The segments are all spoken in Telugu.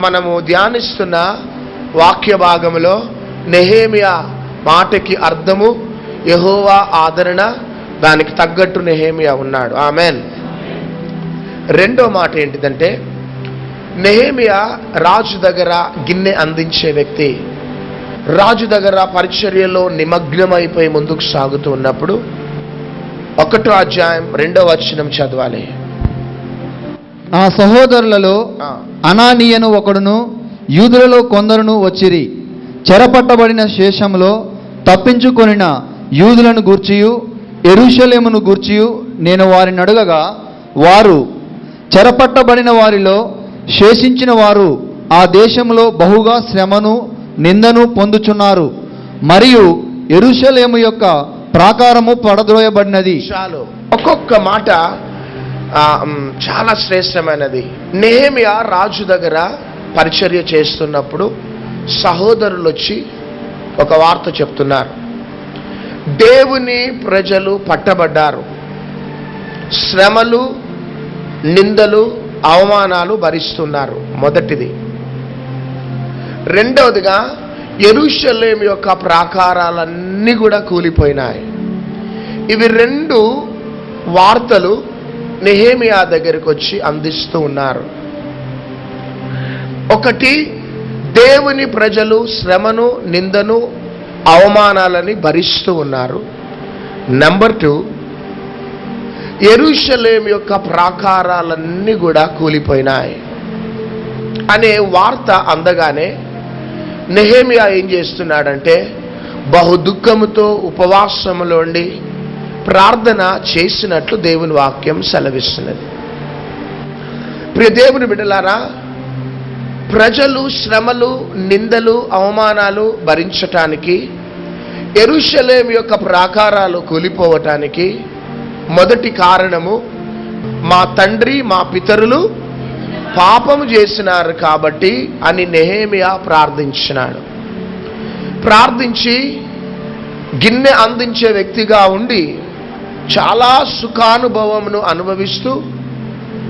మనము ధ్యానిస్తున్న వాక్య భాగంలో నెహెమియా మాటకి అర్థము, యెహోవా ఆదరణ, దానికి తగ్గట్టు నెహెమియా ఉన్నాడు. ఆమెన్. రెండో మాట ఏంటిదంటే, నెహెమియా రాజు దగ్గర గిన్నె అందించే వ్యక్తి. రాజు దగ్గర పరిచర్యలో నిమగ్నమైపోయి ముందుకు సాగుతూ ఉన్నప్పుడు 1వ అధ్యాయం 2వ వచనం చదవాలి. నా సహోదరులలో అనానీయను ఒకడును యూదులలో కొందరును వచ్చిరి. చెరపట్టబడిన శేషంలో తప్పించుకొనిన యూదులను గూర్చియు యెరూషలేమును గూర్చియు నేను వారిని అడగగా, వారు చెరపట్టబడిన వారిలో శేషించిన వారు ఆ దేశంలో బహుగా శ్రమను నిందను పొందుచున్నారు, మరియు యెరూషలేము యొక్క ప్రాకారము పడద్రోయబడినది. చాలు. ఒక్కొక్క మాట చాలా శ్రేష్టమైనది. నెహెమియా రాజు దగ్గర పరిచర్య చేస్తున్నప్పుడు సహోదరులు వచ్చి ఒక వార్త చెప్తున్నారు. దేవుని ప్రజలు పట్టబడ్డారు, శ్రమలు, నిందలు, అవమానాలు భరిస్తున్నారు. మొదటిది. రెండవదిగా, యెరూషలేము యొక్క ప్రాకారాలన్నీ కూడా కూలిపోయినాయి. ఇవి రెండు వార్తలు నెహెమియా దగ్గరికి వచ్చి అందిస్తూ ఉన్నారు. ఒకటి, దేవుని ప్రజలు శ్రమను, నిందను, అవమానాలని భరిస్తూ ఉన్నారు. నెంబర్ 2, యెరూషలేము యొక్క ప్రాకారాలన్నీ కూడా కూలిపోయినాయి అనే వార్త అందగానే నెహెమియా ఏం చేస్తున్నాడంటే, బహు దుఃఖముతో ఉపవాసములో ఉండి ప్రార్థన చేసినట్లు దేవుని వాక్యం సెలవిస్తున్నది. ప్రియ దేవుని బిడ్డలారా, ప్రజలు శ్రమలు, నిందలు, అవమానాలు భరించటానికి, యెరూషలేము యొక్క ప్రాకారాలు కూలిపోవటానికి మొదటి కారణము, మా తండ్రి, మా పితరులు పాపము చేసినారు కాబట్టి అని నెహెమియా ప్రార్థించినాడు. ప్రార్థించి గిన్నె అందించే వ్యక్తిగా ఉండి చాలా సుఖానుభవమును అనుభవిస్తూ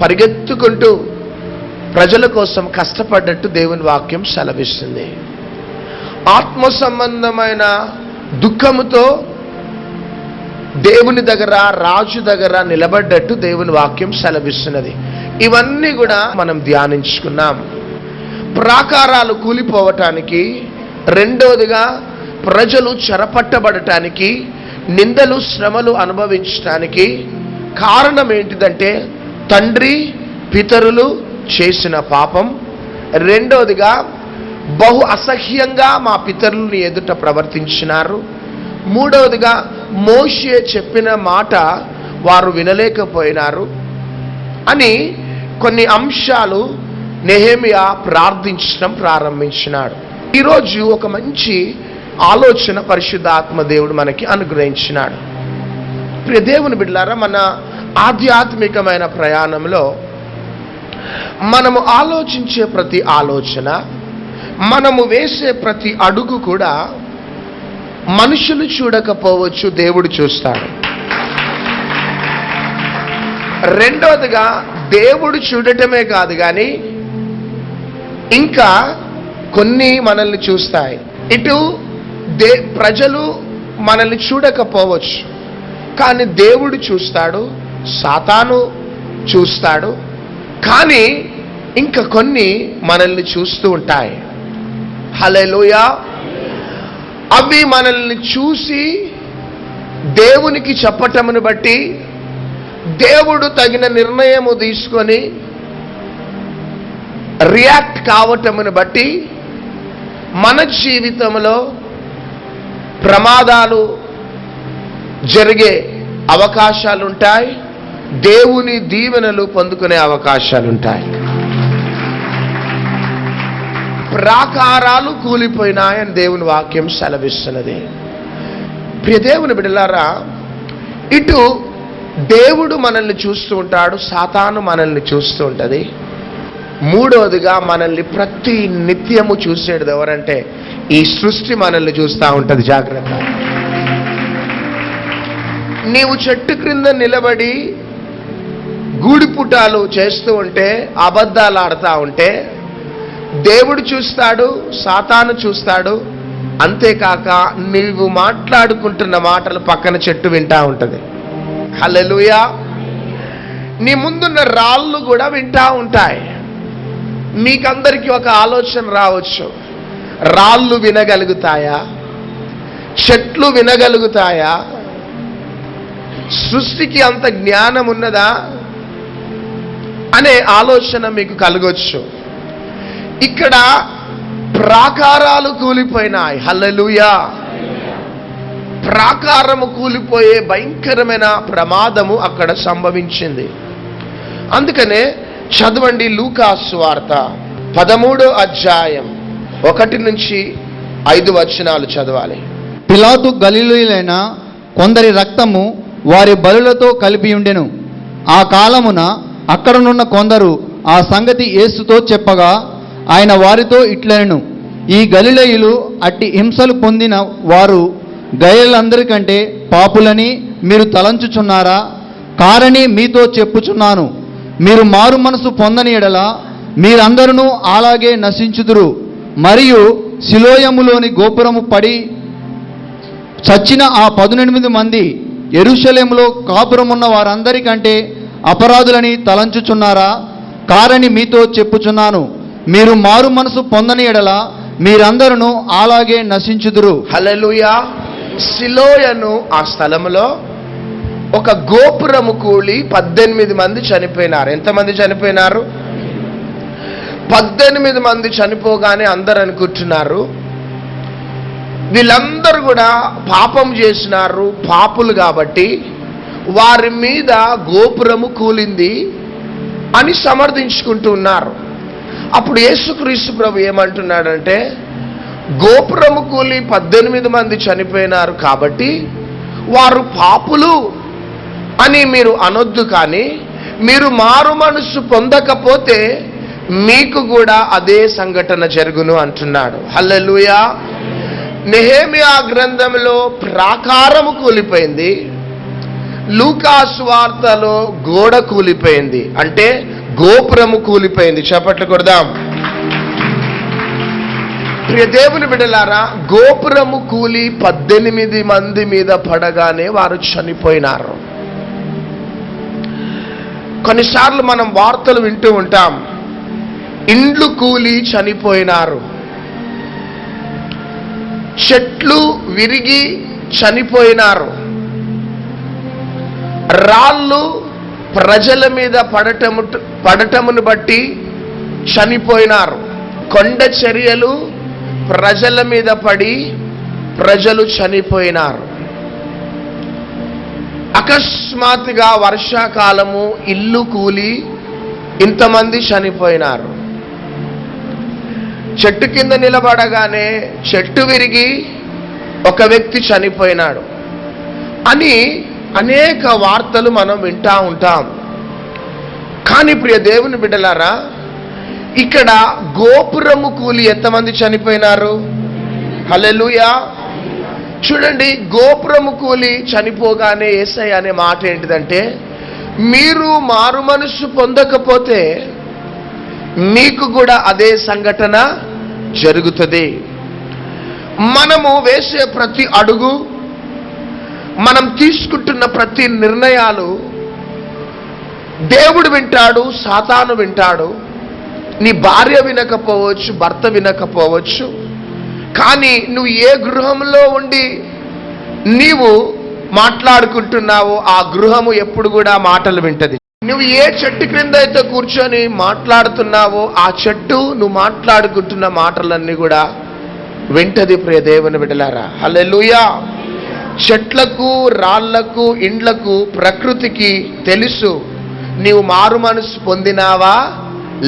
పరిగెత్తుకుంటూ ప్రజల కోసం కష్టపడ్డట్టు దేవుని వాక్యం సెలవిస్తుంది. ఆత్మ సంబంధమైన దుఃఖముతో దేవుని దగ్గర, రాజు దగ్గర నిలబడ్డట్టు దేవుని వాక్యం సెలవిస్తున్నది. ఇవన్నీ కూడా మనం ధ్యానించుకున్నాం. ప్రాకారాలు కూలిపోవటానికి, రెండవదిగా ప్రజలు చెరపట్టబడటానికి, నిందలు, శ్రమలు అనుభవించటానికి కారణం ఏంటిదంటే, తండ్రి, పితరులు చేసిన పాపం. రెండవదిగా, బహు అసహ్యంగా మా పితరులని ఎదుట ప్రవర్తించినారు. మూడవదిగా, మోషే చెప్పిన మాట వారు వినలేకపోయినారు అని కొన్ని అంశాలు నెహెమియా ప్రార్థించడం ప్రారంభించినాడు. ఈరోజు ఒక మంచి ఆలోచన పరిశుద్ధాత్మ దేవుడు మనకి అనుగ్రహించినాడు. ప్రియ దేవుని బిడ్డలారా, మన ఆధ్యాత్మికమైన ప్రయాణంలో మనము ఆలోచించే ప్రతి ఆలోచన, మనము వేసే ప్రతి అడుగు కూడా మనుషులు చూడకపోవచ్చు, దేవుడు చూస్తాడు. రెండవదిగా, దేవుడు చూడటమే కాదు కానీ ఇంకా కొన్ని మనల్ని చూస్తాయి. ఇటు ప్రజలు మనల్ని చూడకపోవచ్చు, కానీ దేవుడు చూస్తాడు, సాతాను చూస్తాడు, కానీ ఇంకా కొన్ని మనల్ని చూస్తూ ఉంటాయి. హల్లెలూయా. అవి మనల్ని చూసి దేవునికి చెప్పటమును బట్టి దేవుడు తగిన నిర్ణయము తీసుకొని రియాక్ట్ కావటమును బట్టి మన జీవితంలో ప్రమాదాలు జరిగే అవకాశాలుంటాయి, దేవుని దీవెనలు పొందుకునే అవకాశాలుంటాయి. ప్రాకారాలు కూలిపోయినాయని దేవుని వాక్యం సెలవిస్తున్నది. ప్రియ దేవుని బిడ్డలారా, ఇటు దేవుడు మనల్ని చూస్తూ ఉంటాడు, సాతాను మనల్ని చూస్తూ ఉంటుంది. మూడవదిగా, మనల్ని ప్రతి నిత్యము చూసేది ఎవరంటే ఈ సృష్టి మనల్ని చూస్తూ ఉంటుంది. జాగ్రత్త. నీవు చెట్టు క్రింద నిలబడి గూడిపుటాలు చేస్తూ ఉంటే, అబద్ధాలు ఆడుతూ ఉంటే, దేవుడు చూస్తాడు, సాతాను చూస్తాడు. అంతేకాక నీవు మాట్లాడుకుంటున్న మాటలు పక్కన చెట్టు వింటా ఉంటుంది. హల్లెలూయా. నీ ముందున్న రాళ్ళు కూడా వింటా ఉంటాయి. మీకందరికీ ఒక ఆలోచన రావచ్చు, రాళ్ళు వినగలుగుతాయా? చెట్లు వినగలుగుతాయా? సృష్టికి అంత జ్ఞానం ఉన్నదా అనే ఆలోచన మీకు కలగొచ్చు. ఇక్కడ ప్రాకారాలు కూలిపోయినాయి. హల్లెలూయా. ప్రాకారము కూలిపోయే భయంకరమైన ప్రమాదము అక్కడ సంభవించింది. అందుకనే చదవండి, లూకా సువార్త 13వ అధ్యాయం 1 నుంచి 5 వచనాలు చదవాలి. పిలాతు గలిలయులైన కొందరి రక్తము వారి బలులతో కలిపి ఉండెను. ఆ కాలమున అక్కడనున్న కొందరు ఆ సంగతి యేసుతో చెప్పగా ఆయన వారితో ఇట్లనెను, ఈ గలిలయులు అట్టి హింసలు పొందిన వారు గలిలయులందరికంటే పాపులని మీరు తలంచుచున్నారా? కారని మీతో చెప్పుచున్నాను, మీరు మారు మనసు పొందని ఎడల మీరందరూ అలాగే నశించుదురు. మరియు సిలోయములోని గోపురము పడి చచ్చిన ఆ 18 మంది యెరూషలేములో కాపురమున్న వారందరికంటే అపరాధులని తలంచుచున్నారా? కారని మీతో చెప్పుచున్నాను, మీరు మారు మనసు పొందని ఎడల మీరందరూ అలాగే నశించుదురు. హల్లెలూయా. సిలోయను ఆ స్థలములో ఒక గోపురము కూలి 18 మంది చనిపోయినారు. ఎంతమంది చనిపోయినారు? 18 మంది చనిపోగానే అందరు అనుకుంటున్నారు, వీళ్ళందరూ కూడా పాపం చేసినారు, పాపులు కాబట్టి వారి మీద గోపురము కూలింది అని సమర్థించుకుంటూ ఉన్నారు. అప్పుడు యేసుక్రీస్తు ప్రభు ఏమంటున్నాడంటే, గోపురము కూలి 18 మంది చనిపోయినారు కాబట్టి వారు పాపులు అని మీరు అనొద్దు, కానీ మీరు మారు మనసు పొందకపోతే మీకు కూడా అదే సంఘటన జరుగును అంటున్నాడు. హల్లెలూయా. నెహెమియా గ్రంథంలో ప్రాకారము కూలిపోయింది, లూకా సువార్తలో గోడ కూలిపోయింది, అంటే గోపురము కూలిపోయింది. చప్పట్లు కొడదాం. ప్రియ దేవుని బిడ్డలారా, గోపురము కూలి 18 మంది మీద పడగానే వారు చనిపోయినారు. కొన్నిసార్లు మనం వార్తలు వింటూ ఉంటాం, ఇండ్లు కూలి చనిపోయినారు, చెట్లు విరిగి చనిపోయినారు, రాళ్ళు ప్రజల మీద పడటమును బట్టి చనిపోయినారు, కొండ చర్యలు ప్రజల మీద పడి ప్రజలు చనిపోయినారు. అకస్మాత్తుగా వర్షాకాలము ఇల్లు కూలి ఇంతమంది చనిపోయినారు. చెట్టు కింద నిలబడగానే చెట్టు విరిగి ఒక వ్యక్తి చనిపోయినాడు అని అనేక వార్తలు మనం వింటా ఉంటాం. కానీ ప్రియ దేవుని బిడ్డలారా, ఇక్కడ గోపురము కూలి ఎంతమంది చనిపోయినారు? హల్లెలూయా. చూడండి, గోపురము కూలి చనిపోగానే యేసయ్య అనే మాట ఏంటిదంటే, మీరు మారు మనసు పొందకపోతే మీకు కూడా అదే సంఘటన జరుగుతుంది. మనము వేసే ప్రతి అడుగు, మనం తీసుకుంటున్న ప్రతి నిర్ణయాలు దేవుడు వింటాడు, సాతాను వింటాడు. నీ భార్య వినకపోవచ్చు, భర్త వినకపోవచ్చు, కానీ నువ్వు ఏ గృహంలో ఉండి నీవు మాట్లాడుకుంటున్నావో ఆ గృహము ఎప్పుడు కూడా మాటలు వింటది. నువ్వు ఏ చెట్టు క్రింద అయితే కూర్చొని మాట్లాడుతున్నావో ఆ చెట్టు నువ్వు మాట్లాడుకుంటున్న మాటలన్నీ కూడా వింటది. ప్రియ దేవుని బిడ్డలారా, హల్లెలూయా. చెట్లకు, రాళ్లకు, ఇండ్లకు, ప్రకృతికి తెలుసు నీవు మారు మనసు పొందినావా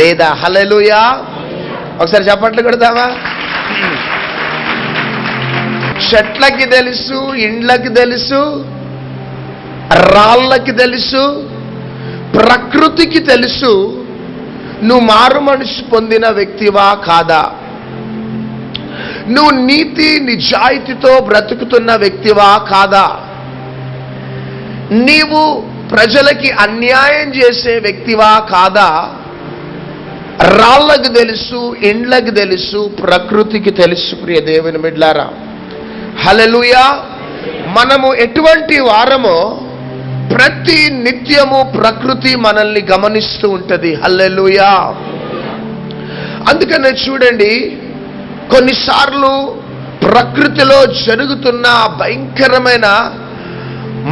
లేదా. హల్లెలూయా. ఒకసారి చప్పట్లు కొడదామా? చెట్లకి తెలుసు, ఇండ్లకి తెలుసు, రాళ్ళకి తెలుసు, ప్రకృతికి తెలుసు నువ్వు మారు మనసు పొందిన వ్యక్తివా కాదా, నువ్వు నీతి నిజాయితీతో బ్రతుకుతున్న వ్యక్తివా కాదా, నీవు ప్రజలకి అన్యాయం చేసే వ్యక్తివా కాదా రాళ్ళకు తెలుసు, ఇండ్లకు తెలుసు, ప్రకృతికి తెలుసు. ప్రియ దేవుని బిడ్డలారా, హల్లెలూయా. మనము ఎటువంటి వారమో ప్రతి నిత్యము ప్రకృతి మనల్ని గమనిస్తూ ఉంటది. హల్లెలూయా. అందుకనే చూడండి, కొన్నిసార్లు ప్రకృతిలో జరుగుతున్న భయంకరమైన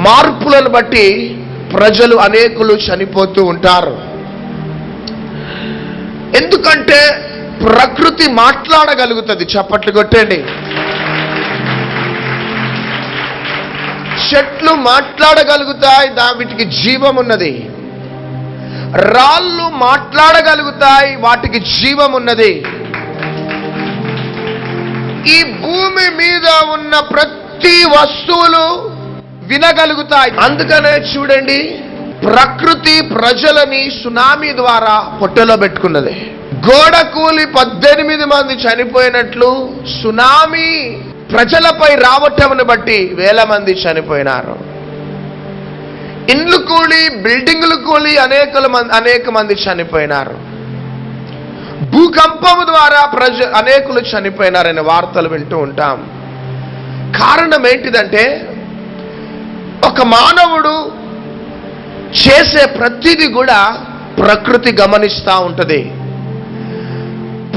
మార్పులను బట్టి ప్రజలు అనేకులు చనిపోతూ ఉంటారు. ఎందుకంటే ప్రకృతి మాట్లాడగలుగుతుంది. చప్పట్లు కొట్టండి. చెట్లు మాట్లాడగలుగుతాయి, వీటికి జీవం ఉన్నది. రాళ్ళు మాట్లాడగలుగుతాయి, వాటికి జీవం ఉన్నది. ఈ భూమి మీద ఉన్న ప్రతి వస్తువులు వినగలుగుతాయి. అందుకనే చూడండి, ప్రకృతి ప్రజలని సునామీ ద్వారా పొట్టలో పెట్టుకున్నది. గోడ కూలి 18 మంది చనిపోయినట్లు సునామీ ప్రజలపై రావటమును బట్టి వేల మంది చనిపోయినారు. ఇండ్లు కూలి, బిల్డింగ్లు కూలి అనేక మంది చనిపోయినారు. భూకంపము ద్వారా అనేకులు చనిపోయినారనే వార్తలు వింటూ ఉంటాం. కారణం ఏంటిదంటే, ఒక మానవుడు చేసే ప్రతిదీ కూడా ప్రకృతి గమనిస్తూ ఉంటది.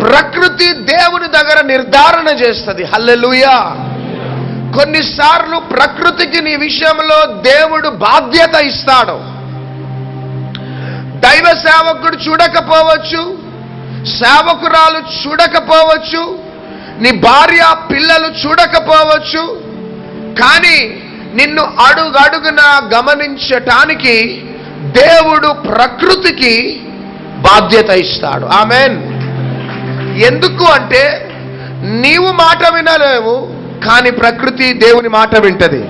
ప్రకృతి దేవుని దగ్గర నిర్ధారణ చేస్తుంది. హల్లెలూయా. కొన్నిసార్లు ప్రకృతికి నీ విషయంలో దేవుడు బాధ్యత ఇస్తాడు. దైవ సేవకుడు చూడకపోవచ్చు, సేవకురాలు చూడకపోవచ్చు, నీ భార్య పిల్లలు చూడకపోవచ్చు, కానీ నిన్ను అడుగడుగున గమనించటానికి దేవుడు ప్రకృతికి బాధ్యత ఇస్తాడు. ఆమేన్. ఎందుకు అంటే, నీవు మాట వినలేవు, కానీ ప్రకృతి దేవుని మాట వింటది.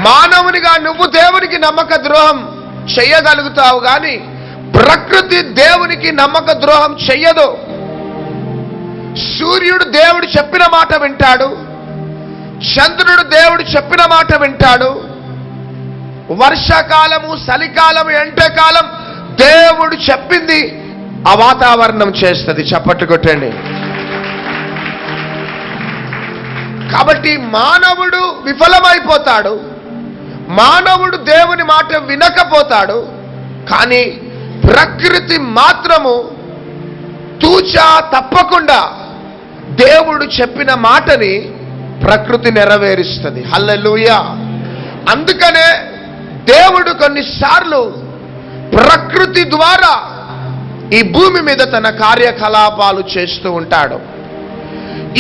మానవునిగా నువ్వు దేవునికి నమ్మక ద్రోహం చెయ్యగలుగుతావు, కానీ ప్రకృతి దేవునికి నమ్మక ద్రోహం చెయ్యదు. సూర్యుడు దేవుడు చెప్పిన మాట వింటాడు, చంద్రుడు దేవుడు చెప్పిన మాట వింటాడు. వర్షాకాలము, చలికాలము, ఎండాకాలం దేవుడు చెప్పింది ఆ వాతావరణం చేస్తుంది. చప్పట్లు కొట్టండి. కాబట్టి మానవుడు విఫలమైపోతాడు, మానవుడు దేవుని మాట వినకపోతాడు, కానీ ప్రకృతి మాత్రము తూచా తప్పకుండా దేవుడు చెప్పిన మాటని ప్రకృతి నెరవేరుస్తుంది. హల్లెలూయా. అందుకనే దేవుడు కొన్నిసార్లు ప్రకృతి ద్వారా ఈ భూమి మీద తన కార్యకలాపాలు చేస్తూ ఉంటాడు.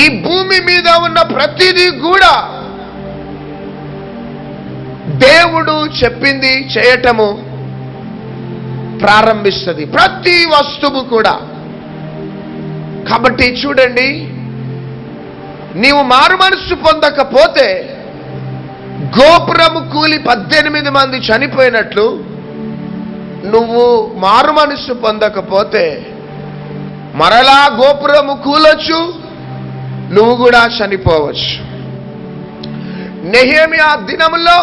ఈ భూమి మీద ఉన్న ప్రతిదీ కూడా దేవుడు చెప్పింది చేయటము ప్రారంభిస్తుంది, ప్రతి వస్తువు కూడా. కాబట్టి చూడండి, నీవు మారుమనస్సు పొందకపోతే గోపురము కూలి 18 మంది చనిపోయినట్లు, నువ్వు మారుమనస్సు పొందకపోతే మరలా గోపురము కూలొచ్చు, నువ్వు కూడా చనిపోవచ్చు. నెహెమ్యా దినములో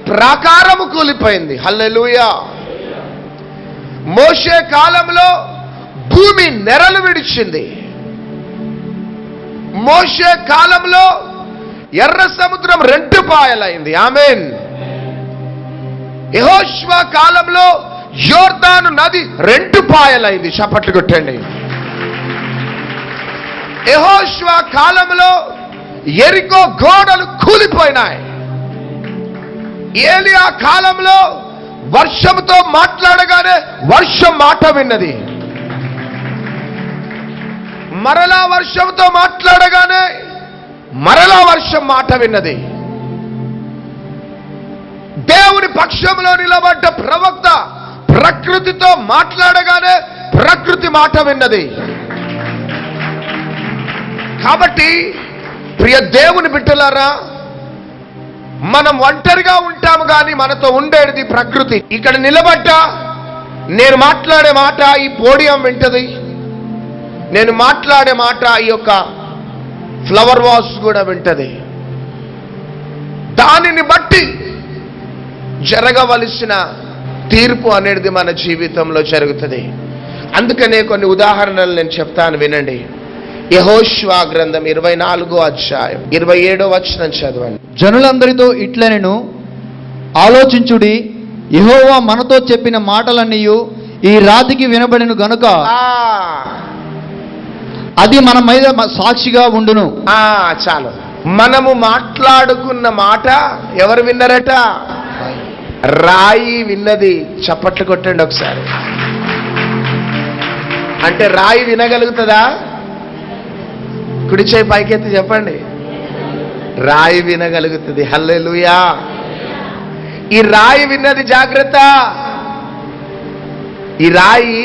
ప్రాకారము కూలిపోయింది. హల్లెలూయా. మోషే కాలంలో భూమి నెరలు విడిచింది. మోషే కాలంలో ఎర్ర సముద్రం 2 పాయలైంది. ఆమేన్. యెహోషువ కాలంలో యోర్దాను నది 2 పాయలైంది. చప్పట్లు కొట్టండి. యెహోషువ కాలంలో యెరికో గోడలు కూలిపోయినాయి. ఏలియా కాలంలో వర్షంతో మాట్లాడగానే వర్షం మాట విన్నది. మరలా వర్షంతో మాట్లాడగానే మరలా వర్షం మాట విన్నది. దేవుని పక్షంలో నిలబడ్డ ప్రవక్త ప్రకృతితో మాట్లాడగానే ప్రకృతి మాట విన్నది. కాబట్టి ప్రియ దేవుని బిడ్డలారా, మనం ఒంటరిగా ఉంటాము, కానీ మనతో ఉండేది ప్రకృతి. ఇక్కడ నిలబడ్డా నేను మాట్లాడే మాట ఈ పోడియం వింటది, నేను మాట్లాడే మాట ఈ యొక్క ఫ్లవర్ వాస్ కూడా వింటది. దానిని బట్టి జరగవలసిన తీర్పు అనేది మన జీవితంలో జరుగుతుంది. అందుకనే కొన్ని ఉదాహరణలు నేను చెప్తాను, వినండి. యెహోషువ గ్రంథం 24వ అధ్యాయం 27వ వచనం చదవండి. జనులందరితో ఇట్లనెను, ఆలోచించుడి, యెహోవా మనతో చెప్పిన మాటలన్నీయు ఈ రాతికి వినబడిను గనుక అది మన మీద సాక్షిగా ఉండును. చాలు. మనము మాట్లాడుకున్న మాట ఎవరు విన్నారట? రాయి విన్నది. చప్పట్లు కొట్టండి ఒకసారి. అంటే రాయి వినగలుగుతుందా? కుడి చేయి పైకెత్తి చెప్పండి. రాయి వినగలుగుతుంది. హల్లెలూయా. ఈ రాయి విన్నది జాగ్రత్త. ఈ రాయి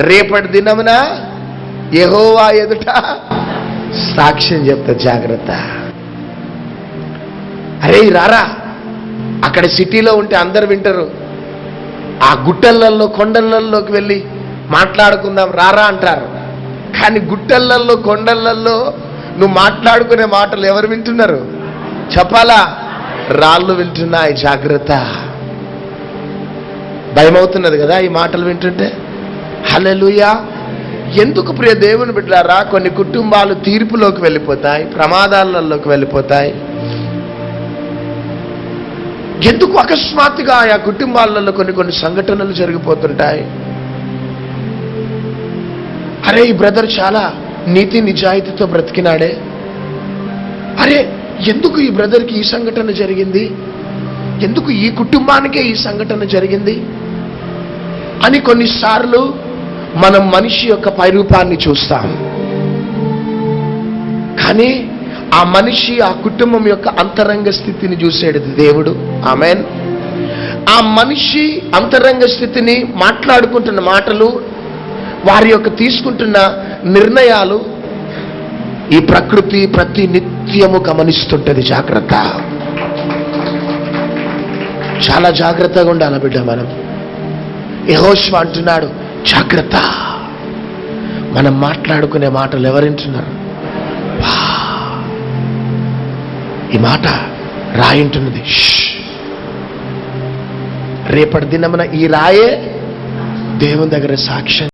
రేపటి దినమున యెహోవా ఎదుట సాక్ష్యం చెప్తా. జాగ్రత్త. అరే రారా, అక్కడ సిటీలో ఉంటే అందరు వింటారు. ఆ గుట్టలలో కొండలలోకి వెళ్ళి మాట్లాడుకుందాం రారా అంటారు. కానీ గుట్టలల్లో కొండలల్లో నువ్వు మాట్లాడుకునే మాటలు ఎవరు వింటున్నారు చెప్పాలా? రాళ్ళు వింటున్నాయి. జాగ్రత్త. భయమవుతున్నది కదా ఈ మాటలు వింటుంటే. హల్లెలూయా. ఎందుకు ప్రియ దేవుని బిడ్డలారా కొన్ని కుటుంబాలు తీర్పులోకి వెళ్ళిపోతాయి, ప్రమాదాలలోకి వెళ్ళిపోతాయి? ఎందుకు అకస్మాత్తుగా ఆ కుటుంబాలలో కొన్ని సంఘటనలు జరిగిపోతుంటాయి? అరే ఈ బ్రదర్ చాలా నీతి నిజాయితీతో బ్రతికినాడే, అరే ఎందుకు ఈ బ్రదర్కి ఈ సంఘటన జరిగింది, ఎందుకు ఈ కుటుంబానికే ఈ సంఘటన జరిగింది అని కొన్నిసార్లు మనం మనిషి యొక్క పైరూపాన్ని చూస్తాం. కానీ ఆ మనిషి, ఆ కుటుంబం యొక్క అంతరంగ స్థితిని చూసేది దేవుడు. ఆమేన్. ఆ మనిషి అంతరంగ స్థితిని, మాట్లాడుకుంటున్న మాటలు, వారి యొక్క తీసుకుంటున్న నిర్ణయాలు ఈ ప్రకృతి ప్రతి నిత్యము గమనిస్తుంటది. జాగ్రత్త. చాలా జాగ్రత్తగా ఉండాలి బిడ్డ. మనం యెహోషువ అంటున్నాడు జాగ్రత్త. మనం మాట్లాడుకునే మాటలు ఎవరింటున్నారు? ఈ మాట రాయింటున్నది. రేపటి దినమున ఈ రాయే దేవుని దగ్గర సాక్ష్యం